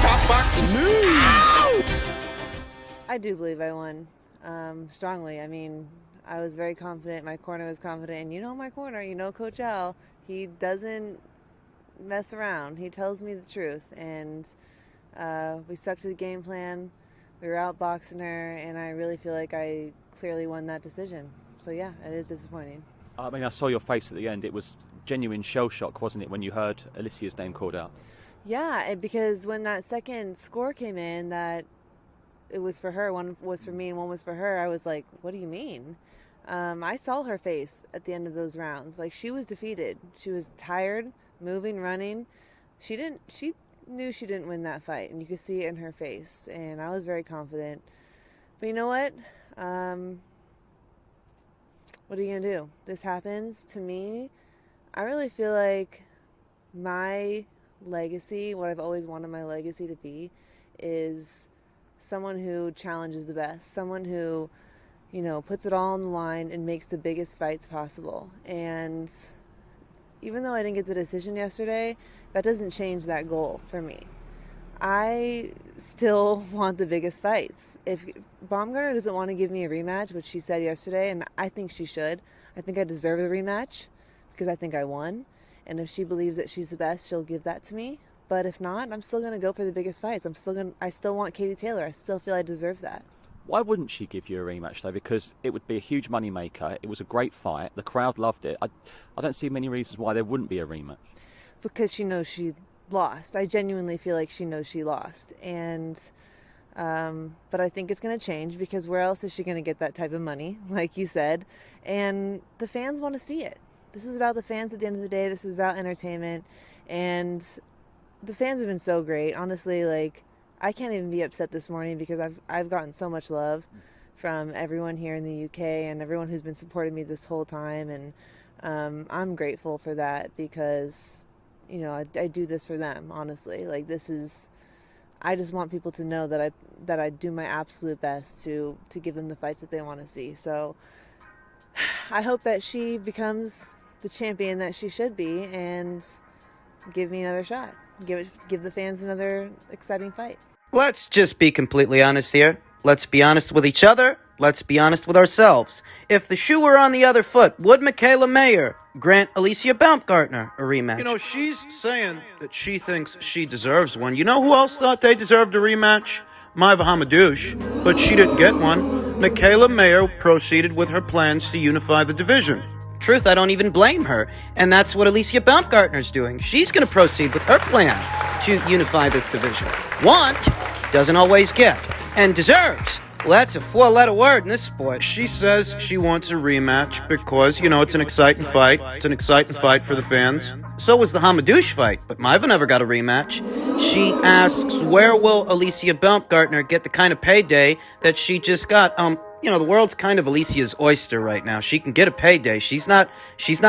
Talk boxing news. I do believe I won strongly. I mean, I was very confident. My corner was confident. And you know my corner. You know Coach Al. He doesn't mess around. He tells me the truth. And we stuck to the game plan. We were outboxing her. And I really feel like I clearly won that decision. So, yeah, it is disappointing. I mean, I saw your face at the end. It was genuine shell shock, wasn't it, when you heard Alicia's name called out? Yeah, because when that second score came in, that it was for her, one was for me and one was for her, I was like, what do you mean? I saw her face at the end of those rounds. Like, she was defeated. She was tired, moving, running. She knew she didn't win that fight, and you could see it in her face, and I was very confident. But you know what? What are you going to do? This happens to me. I really feel like my legacy, what I've always wanted my legacy to be, is someone who challenges the best, someone who, puts it all on the line and makes the biggest fights possible. And even though I didn't get the decision yesterday, that doesn't change that goal for me. I still want the biggest fights. If Baumgardner doesn't want to give me a rematch, which she said yesterday, and I think she should, I think I deserve the rematch because I think I won. And if she believes that she's the best, she'll give that to me. But if not, I'm still going to go for the biggest fights. I still want Katie Taylor. I still feel I deserve that. Why wouldn't she give you a rematch, though? Because it would be a huge money maker. It was a great fight. The crowd loved it. I don't see many reasons why there wouldn't be a rematch. Because she knows she lost. I genuinely feel like she knows she lost. And but I think it's going to change, because where else is she going to get that type of money, like you said? And the fans want to see it. This is about the fans at the end of the day. This is about entertainment. And the fans have been so great. Honestly, like, I can't even be upset this morning because I've gotten so much love from everyone here in the UK and everyone who's been supporting me this whole time. And I'm grateful for that because, I do this for them, honestly. Like, I just want people to know that I do my absolute best to give them the fights that they want to see. So I hope that she becomes the champion that she should be and give me another shot. Give the fans another exciting fight. Let's just be completely honest here. Let's be honest with each other. Let's be honest with ourselves. If the shoe were on the other foot, would Michaela Mayer grant Alicia Baumgardner a rematch? She's saying that she thinks she deserves one. You know who else thought they deserved a rematch? Maiva Hamadouche, but she didn't get one. Michaela Mayer proceeded with her plans to unify the division. Truth, I don't even blame her. And that's what Alicia Baumgartner's doing. She's going to proceed with her plan to unify this division. Want doesn't always get. And deserves. Well, that's a four-letter word in this sport. She says she wants a rematch because, it's an exciting fight. It's an exciting fight for the fans. So was the Hamadouche fight, but Maiva never got a rematch. She asks, where will Alicia Baumgartner get the kind of payday that she just got? The world's kind of Alicia's oyster right now. She can get a payday. She's not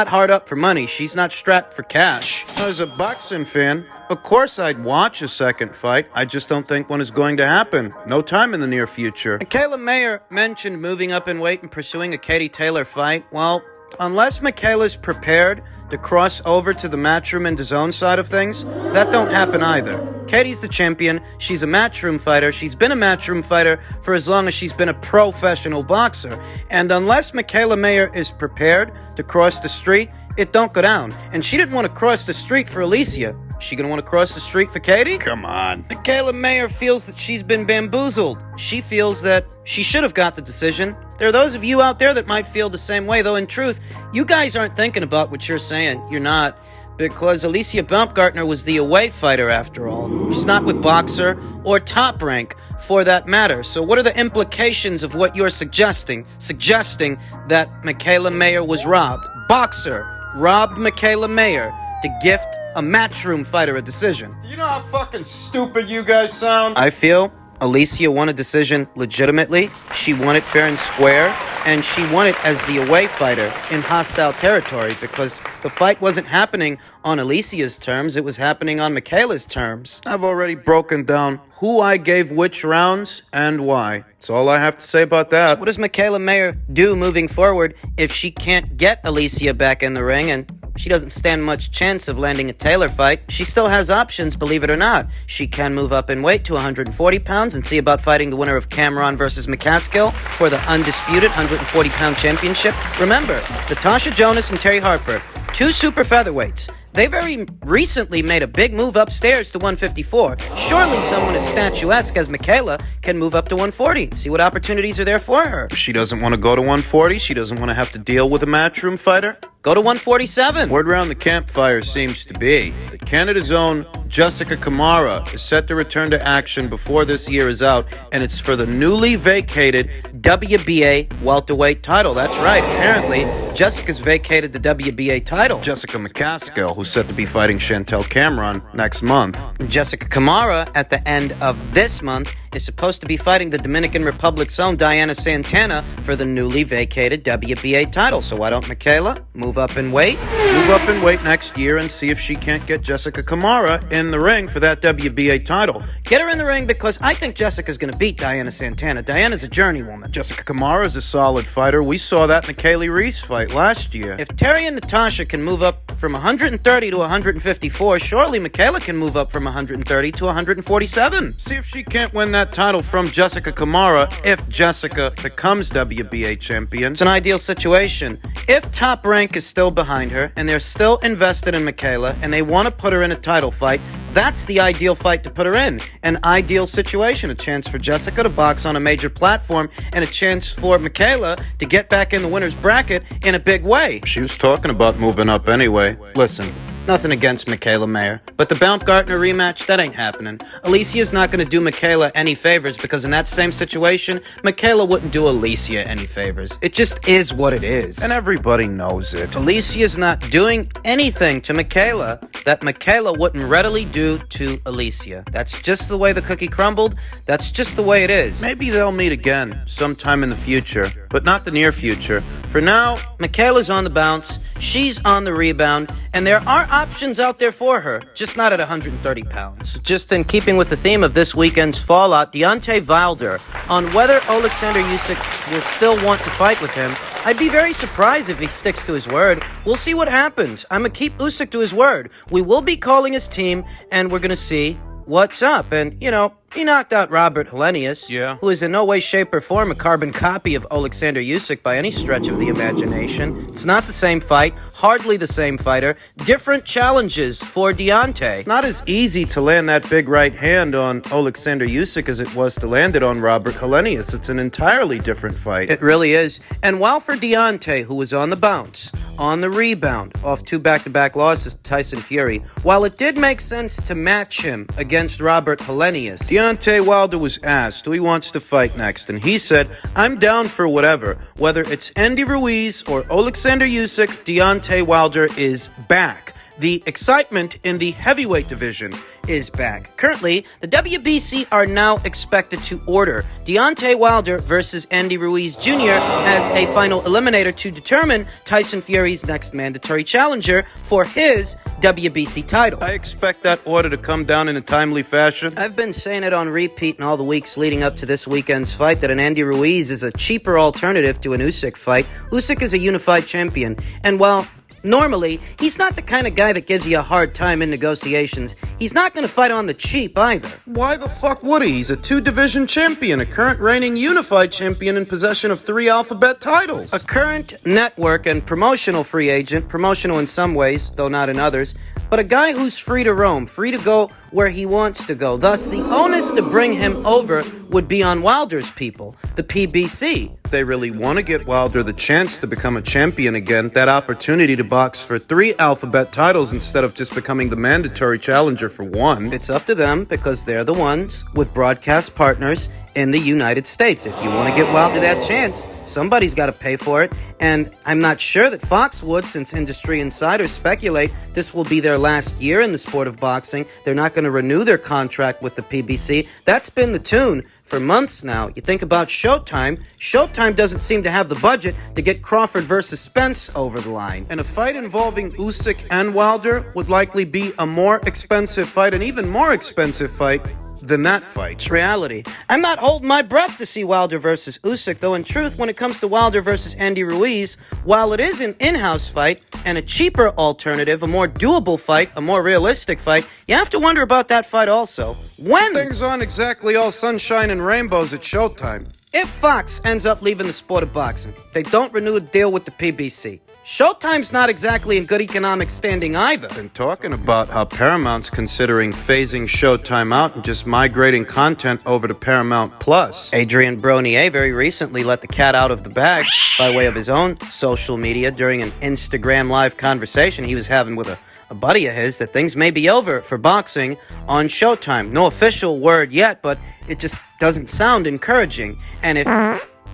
hard up for money. She's not strapped for cash. As a boxing fan, of course I'd watch a second fight. I just don't think one is going to happen. No time in the near future. Michaela Mayer mentioned moving up in weight and pursuing a Katie Taylor fight. Well, unless Michaela's prepared to cross over to the Matchroom and DAZN side of things, that don't happen either. Katie's the champion. She's a Matchroom fighter. She's been a Matchroom fighter for as long as she's been a professional boxer. And unless Michaela Mayer is prepared to cross the street, it don't go down. And she didn't want to cross the street for Alicia. Is she going to want to cross the street for Katie? Come on. Michaela Mayer feels that she's been bamboozled. She feels that she should have got the decision. There are those of you out there that might feel the same way, though in truth, you guys aren't thinking about what you're saying. You're not. Because Alicia Baumgartner was the away fighter after all. She's not with Boxer or Top Rank for that matter. So what are the implications of what you're suggesting? Suggesting that Michaela Mayer was robbed. Boxer robbed Michaela Mayer to gift a Matchroom fighter a decision. Do you know how fucking stupid you guys sound? I feel Alicia won a decision legitimately. She won it fair and square, and she won it as the away fighter in hostile territory because the fight wasn't happening on Alicia's terms, it was happening on Michaela's terms. I've already broken down who I gave which rounds and why. That's all I have to say about that. What does Michaela Mayer do moving forward if she can't get Alicia back in the ring? And she doesn't stand much chance of landing a Taylor fight. She still has options, believe it or not. She can move up in weight to 140 pounds and see about fighting the winner of Cameron versus McCaskill for the undisputed 140-pound championship. Remember, Natasha Jonas and Terry Harper, two super featherweights. They very recently made a big move upstairs to 154. Surely someone as statuesque as Michaela can move up to 140 and see what opportunities are there for her. She doesn't want to go to 140. She doesn't want to have to deal with a matchroom fighter. Go to 147. Word around the campfire seems to be that Canada's own Jessica Kamara is set to return to action before this year is out, and it's for the newly vacated WBA welterweight title. That's right. Apparently, Jessica's vacated the WBA title. Jessica McCaskill, who's set to be fighting Chantel Cameron next month. Jessica Kamara, at the end of this month, is supposed to be fighting the Dominican Republic's own Diana Santana for the newly vacated WBA title. So why don't Michaela move up in weight? Move up in weight next year and see if she can't get Jessica Kamara in the ring for that WBA title. Get her in the ring because I think Jessica's going to beat Diana Santana. Diana's a journeywoman. Jessica Kamara is a solid fighter. We saw that in the Kaylee Reese fight last year. If Terry and Natasha can move up from 130 to 154, surely Michaela can move up from 130 to 147. See if she can't win that title from Jessica Kamara if Jessica becomes WBA champion. It's an ideal situation. If Top Rank is still behind her and they're still invested in Michaela and they want to put her in a title fight, that's the ideal fight to put her in. An ideal situation. A chance for Jessica to box on a major platform and a chance for Michaela to get back in the winner's bracket in a big way. She was talking about moving up anyway. Listen. Nothing against Michaela Mayer, but the Baumgardner rematch, that ain't happening. Alicia's not going to do Michaela any favors because in that same situation, Michaela wouldn't do Alicia any favors. It just is what it is. And everybody knows it. Alicia's not doing anything to Michaela that Michaela wouldn't readily do to Alicia. That's just the way the cookie crumbled. That's just the way it is. Maybe they'll meet again sometime in the future, but not the near future. For now, Michaela's on the bounce, she's on the rebound, and there are options out there for her, just not at 130 pounds. Just in keeping with the theme of this weekend's fallout, Deontay Wilder, on whether Alexander Usyk will still want to fight with him. I'd be very surprised if he sticks to his word. We'll see what happens. I'm going to keep Usyk to his word. We will be calling his team, and we're going to see what's up. And, you know, he knocked out Robert Helenius, who is in no way, shape, or form a carbon copy of Alexander Usyk by any stretch of the imagination. It's not the same fight, hardly the same fighter, different challenges for Deontay. It's not as easy to land that big right hand on Alexander Usyk as it was to land it on Robert Helenius. It's an entirely different fight. It really is. And while for Deontay, who was on the bounce, on the rebound, off 2 back-to-back losses to Tyson Fury, while it did make sense to match him against Robert Helenius, Deontay Wilder was asked who he wants to fight next, and he said, I'm down for whatever. Whether it's Andy Ruiz or Alexander Usyk, Deontay Wilder is back. The excitement in the heavyweight division is back. Currently, the WBC are now expected to order Deontay Wilder versus Andy Ruiz Jr. as a final eliminator to determine Tyson Fury's next mandatory challenger for his WBC title. I expect that order to come down in a timely fashion. I've been saying it on repeat in all the weeks leading up to this weekend's fight that an Andy Ruiz is a cheaper alternative to an Usyk fight. Usyk is a unified champion, and while normally, he's not the kind of guy that gives you a hard time in negotiations. He's not going to fight on the cheap either. Why the fuck would he? He's a 2-division champion, a current reigning unified champion in possession of 3 alphabet titles. A current network and promotional free agent, promotional in some ways, though not in others, but a guy who's free to roam, free to go where he wants to go. Thus, the onus to bring him over would be on Wilder's people, the PBC. If they really want to get Wilder the chance to become a champion again, that opportunity to box for 3 alphabet titles instead of just becoming the mandatory challenger for 1. It's up to them because they're the ones with broadcast partners in the United States. If you want to get Wilder that chance, somebody's got to pay for it. And I'm not sure that Fox would, since industry insiders speculate this will be their last year in the sport of boxing. They're not going to renew their contract with the PBC. That's been the tune for months now. You think about Showtime. Showtime doesn't seem to have the budget to get Crawford versus Spence over the line. And a fight involving Usyk and Wilder would likely be a more expensive fight, an even more expensive fight than that fight. It's reality. I'm not holding my breath to see Wilder versus Usyk, though in truth, when it comes to Wilder versus Andy Ruiz, while it is an in-house fight and a cheaper alternative, a more doable fight, a more realistic fight, you have to wonder about that fight also. When? Things aren't exactly all sunshine and rainbows at Showtime. If Fox ends up leaving the sport of boxing, they don't renew a deal with the PBC. Showtime's not exactly in good economic standing either. Been talking about how Paramount's considering phasing Showtime out and just migrating content over to Paramount Plus. Adrian Bronier very recently let the cat out of the bag by way of his own social media during an Instagram live conversation he was having with a buddy of his that things may be over for boxing on Showtime. No official word yet, but it just doesn't sound encouraging. And if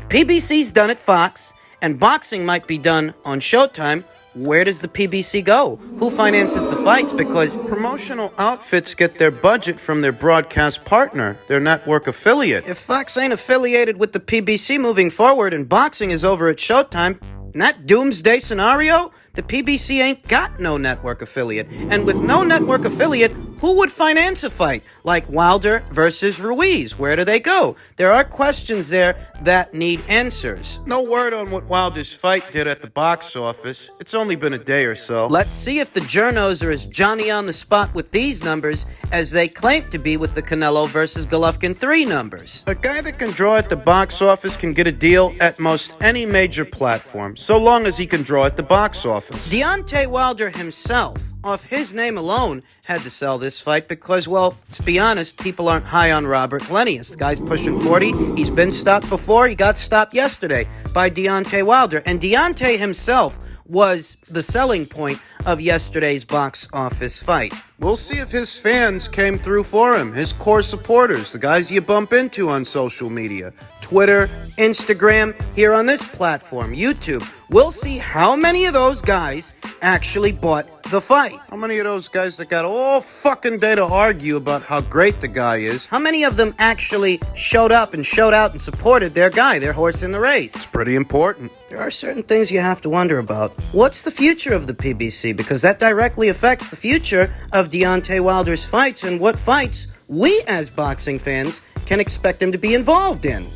PBC's done at Fox and boxing might be done on Showtime, where does the PBC go? Who finances the fights? Because promotional outfits get their budget from their broadcast partner, their network affiliate. if Fox ain't affiliated with the PBC moving forward and boxing is over at Showtime, in that doomsday scenario, the PBC ain't got no network affiliate. And with no network affiliate, who would finance a fight like Wilder versus Ruiz? Where do they go? There are questions there that need answers. No word on what Wilder's fight did at the box office. It's only been a day or so. Let's see if the journos are as Johnny on the spot with these numbers as they claim to be with the Canelo versus Golovkin 3 numbers. A guy that can draw at the box office can get a deal at most any major platform, so long as he can draw at the box office. Deontay Wilder himself, off his name alone, had to sell this fight because, well, let's be honest, people aren't high on Robert Helenius. The guy's pushing 40. He's been stopped before. He got stopped yesterday by Deontay Wilder. And Deontay himself was the selling point of yesterday's box office fight. We'll see if his fans came through for him, his core supporters, the guys you bump into on social media, Twitter, Instagram, here on this platform, YouTube. We'll see how many of those guys actually bought the fight. How many of those guys that got all fucking day to argue about how great the guy is? How many of them actually showed up and showed out and supported their guy, their horse in the race? It's pretty important. There are certain things you have to wonder about. What's the future of the PBC? Because that directly affects the future of Deontay Wilder's fights and what fights we as boxing fans can expect him to be involved in.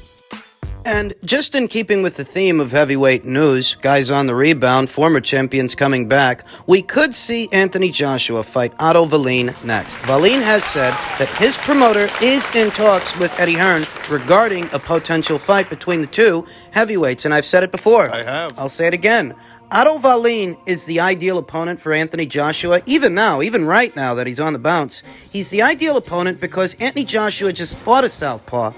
And just in keeping with the theme of heavyweight news, guys on the rebound, former champions coming back, we could see Anthony Joshua fight Otto Wallin next. Wallin has said that his promoter is in talks with Eddie Hearn regarding a potential fight between the two heavyweights, and I've said it before. I have. I'll say it again. Otto Wallin is the ideal opponent for Anthony Joshua, even now, even right now that he's on the bounce. He's the ideal opponent because Anthony Joshua just fought a southpaw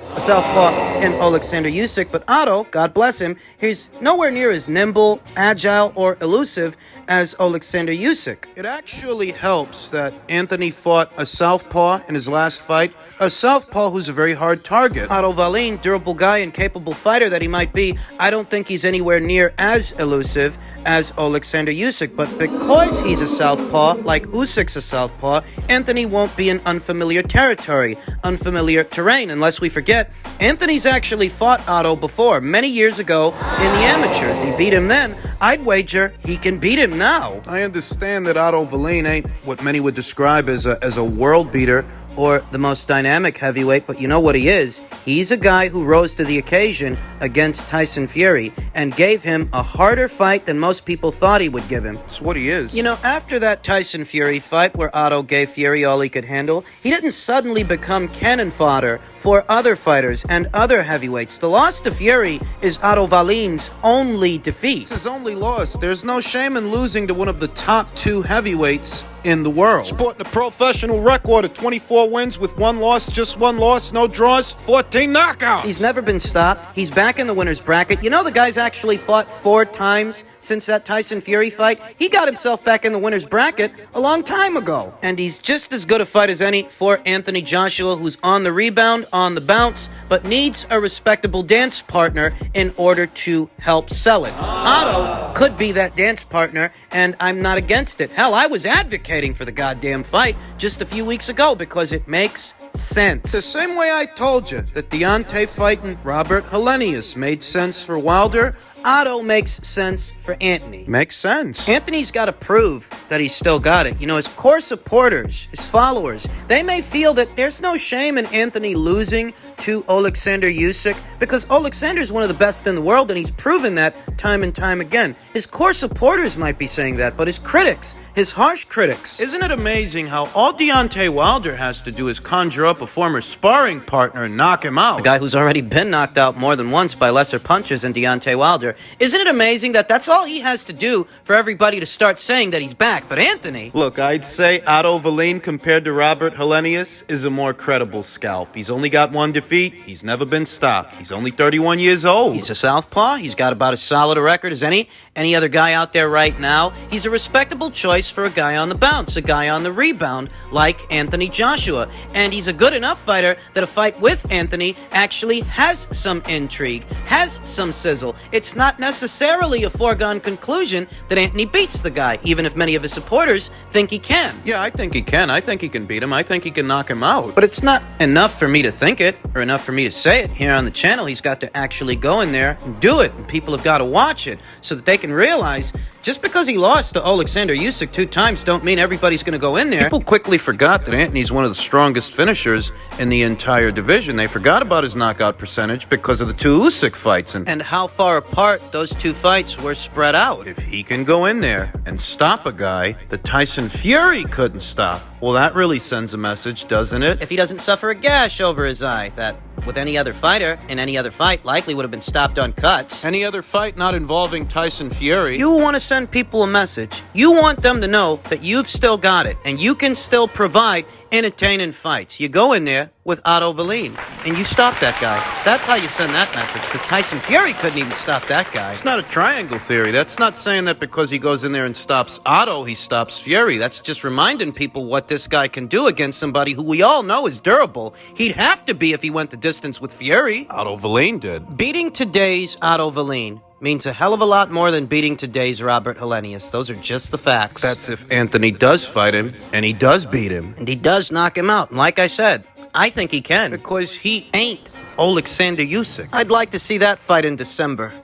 in Alexander Usyk, but Otto, God bless him, he's nowhere near as nimble, agile, or elusive as Alexander Usyk. It actually helps that Anthony fought a southpaw in his last fight, a southpaw who's a very hard target. Otto Wallin, durable guy and capable fighter that he might be, I don't think he's anywhere near as elusive as Alexander Usyk, but because he's a southpaw, like Usyk's a southpaw, Anthony won't be in unfamiliar territory, unfamiliar terrain, unless we forget, Anthony's actually fought Otto before, many years ago in the amateurs. He beat him then. I'd wager he can beat him now. I understand that Otto Wallin ain't what many would describe as a world beater, or the most dynamic heavyweight, but you know what he is? He's a guy who rose to the occasion against Tyson Fury and gave him a harder fight than most people thought he would give him. That's what he is. You know, after that Tyson Fury fight where Otto gave Fury all he could handle, he didn't suddenly become cannon fodder for other fighters and other heavyweights. The loss to Fury is Otto Wallin's only defeat. It's his only loss. There's no shame in losing to one of the top two heavyweights in the world. Sporting a professional record of 24 wins with one loss, just one loss, no draws, 14 knockouts. He's never been stopped. He's back in the winner's bracket. You know the guy's actually fought 4 times since that Tyson Fury fight? He got himself back in the winner's bracket a long time ago. And he's just as good a fight as any for Anthony Joshua, who's on the rebound, on the bounce, but needs a respectable dance partner in order to help sell it. Otto could be that dance partner, and I'm not against it. Hell, I was advocating for the goddamn fight just a few weeks ago because it makes sense. The same way I told you that Deontay fighting Robert Helenius made sense for Wilder, Otto makes sense for Anthony. Makes sense. Anthony's got to prove that he's still got it. You know, his core supporters, his followers, they may feel that there's no shame in Anthony losing to Alexander Usyk because Alexander's one of the best in the world and he's proven that time and time again. His core supporters might be saying that, but his critics, his harsh critics. Isn't it amazing how all Deontay Wilder has to do is conjure up a former sparring partner and knock him out? A guy who's already been knocked out more than once by lesser punches than Deontay Wilder. Isn't it amazing that that's all he has to do for everybody to start saying that he's back? But Anthony... Look, I'd say Otto Wallin compared to Robert Helenius is a more credible scalp. He's only got one defeat. He's never been stopped. He's only 31 years old. He's a southpaw. He's got about as solid a record as any other guy out there right now. He's a respectable choice for a guy on the bounce, a guy on the rebound like Anthony Joshua. And he's a good enough fighter that a fight with Anthony actually has some intrigue, has some sizzle. It's not necessarily a foregone conclusion that Anthony beats the guy, even if many of his supporters think he can. Yeah, I think he can. I think he can beat him. I think he can knock him out. But it's not enough for me to think it, or enough for me to say it here on the channel. He's got to actually go in there and do it, and people have got to watch it so that they can realize just because he lost to Alexander Usyk 2 times don't mean everybody's going to go in there. People quickly forgot that Anthony's one of the strongest finishers in the entire division. They forgot about his knockout percentage because of the 2 Usyk fights. And how far apart those 2 fights were spread out. If he can go in there and stop a guy that Tyson Fury couldn't stop, well, that really sends a message, doesn't it? If he doesn't suffer a gash over his eye, that with any other fighter in any other fight likely would have been stopped on cuts. Any other fight not involving Tyson Fury. You want to send people a message. You want them to know that you've still got it and you can still provide entertaining fights. You go in there with Otto Wallin and you stop that guy. That's how you send that message, because Tyson Fury couldn't even stop that guy. It's not a triangle theory. That's not saying that because he goes in there and stops Otto, he stops Fury. That's just reminding people what this guy can do against somebody who we all know is durable. He'd have to be if he went the distance with Fury. Otto Wallin did. Beating today's Otto Wallin means a hell of a lot more than beating today's Robert Helenius. Those are just the facts. That's if Anthony does fight him, and he does beat him. And he does knock him out. And like I said, I think he can. Because he ain't Alexander Usyk. I'd like to see that fight in December.